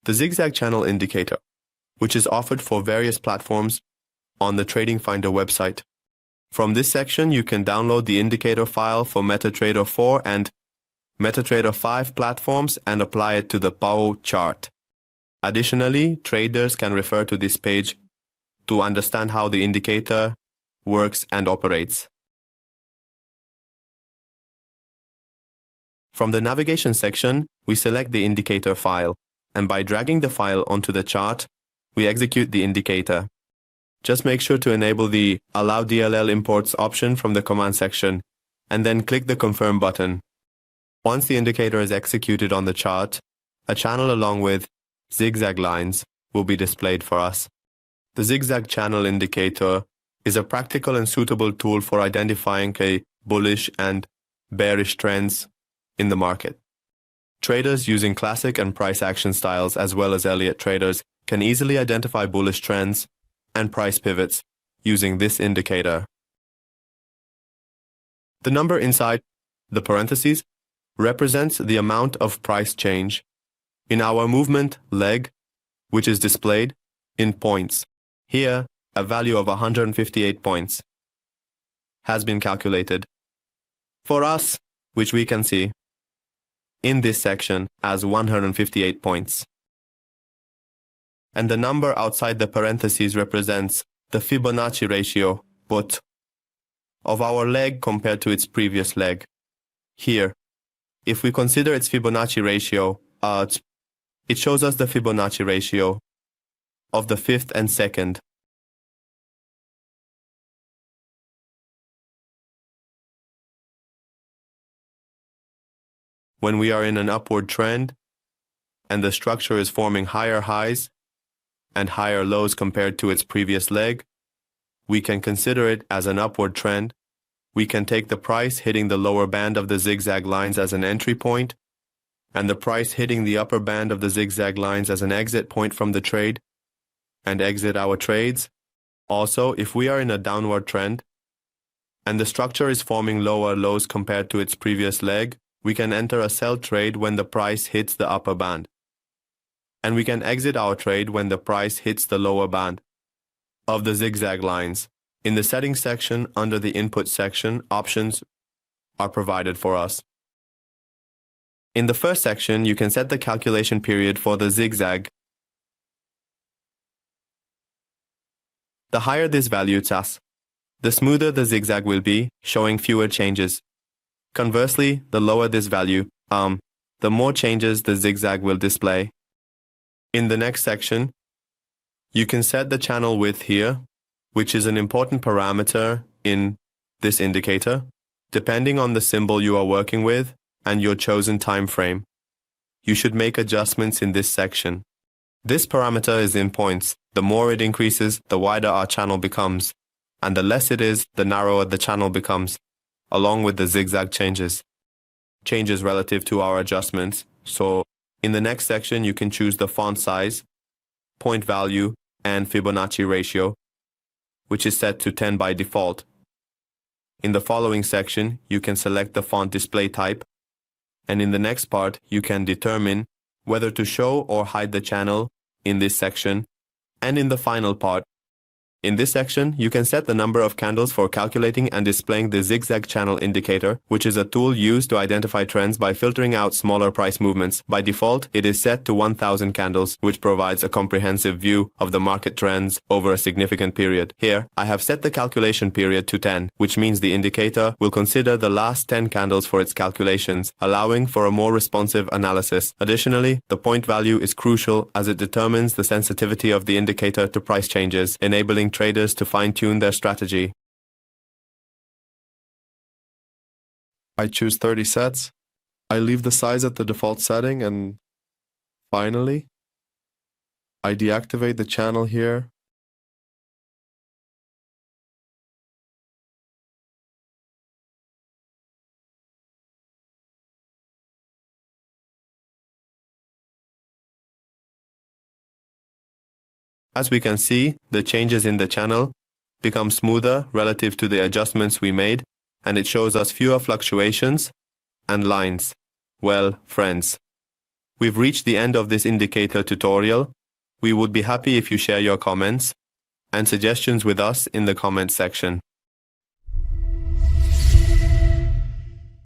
The Zigzag Channel Indicator, which is offered for various platforms on the TradingFinder website. From this section, you can download the indicator file for MetaTrader 4 and MetaTrader 5 platforms and apply it to the PAO chart. Additionally, traders can refer to this page to understand how the indicator works and operates. From the navigation section, we select the indicator file, and by dragging the file onto the chart, we execute the indicator. Just make sure to enable the Allow DLL Imports option from the command section, and then click the Confirm button. Once the indicator is executed on the chart, a channel along with zigzag lines will be displayed for us. The Zigzag Channel Indicator is a practical and suitable tool for identifying bullish and bearish trends in the market. Traders using classic and price action styles as well as Elliott traders can easily identify bullish trends and price pivots using this indicator. The number inside the parentheses represents the amount of price change in our movement leg, which is displayed in points. Here, a value of 158 points has been calculated for us, which we can see in this section as 158 points. And the number outside the parentheses represents the Fibonacci ratio put of our leg compared to its previous leg. Here, if we consider its Fibonacci ratio, it shows us the Fibonacci ratio of the 5th and 2nd. When we are in an upward trend and the structure is forming higher highs and higher lows compared to its previous leg, we can consider it as an upward trend. We can take the price hitting the lower band of the zigzag lines as an entry point, and the price hitting the upper band of the zigzag lines as an exit point from the trade, and exit our trades. Also, if we are in a downward trend, and the structure is forming lower lows compared to its previous leg, we can enter a sell trade when the price hits the upper band. And we can exit our trade when the price hits the lower band of the zigzag lines. In the settings section, under the input section, options are provided for us. In the first section, you can set the calculation period for the zigzag. The higher this value is, the smoother the zigzag will be, showing fewer changes. Conversely, the lower this value, the more changes the zigzag will display. In the next section, you can set the channel width here, which is an important parameter in this indicator, depending on the symbol you are working with and your chosen time frame. You should make adjustments in this section. This parameter is in points. The more it increases, the wider our channel becomes, and the less it is, the narrower the channel becomes, along with the zigzag changes relative to our adjustments. So in the next section, you can choose the font size, point value, and Fibonacci ratio, which is set to 10 by default. In the following section, you can select the font display type, and in the next part, you can determine whether to show or hide the channel in this section, and in the final part. In this section, you can set the number of candles for calculating and displaying the Zigzag Channel Indicator, which is a tool used to identify trends by filtering out smaller price movements. By default, it is set to 1,000 candles, which provides a comprehensive view of the market trends over a significant period. Here, I have set the calculation period to 10, which means the indicator will consider the last 10 candles for its calculations, allowing for a more responsive analysis. Additionally, the point value is crucial as it determines the sensitivity of the indicator to price changes, enabling traders to fine-tune their strategy. I choose 30 sets. I leave the size at the default setting, and finally, I deactivate the channel here. As we can see, the changes in the channel become smoother relative to the adjustments we made, and it shows us fewer fluctuations and lines. Well, friends, We've reached the end of this indicator tutorial. We would be happy if you share your comments and suggestions with us in the comments section.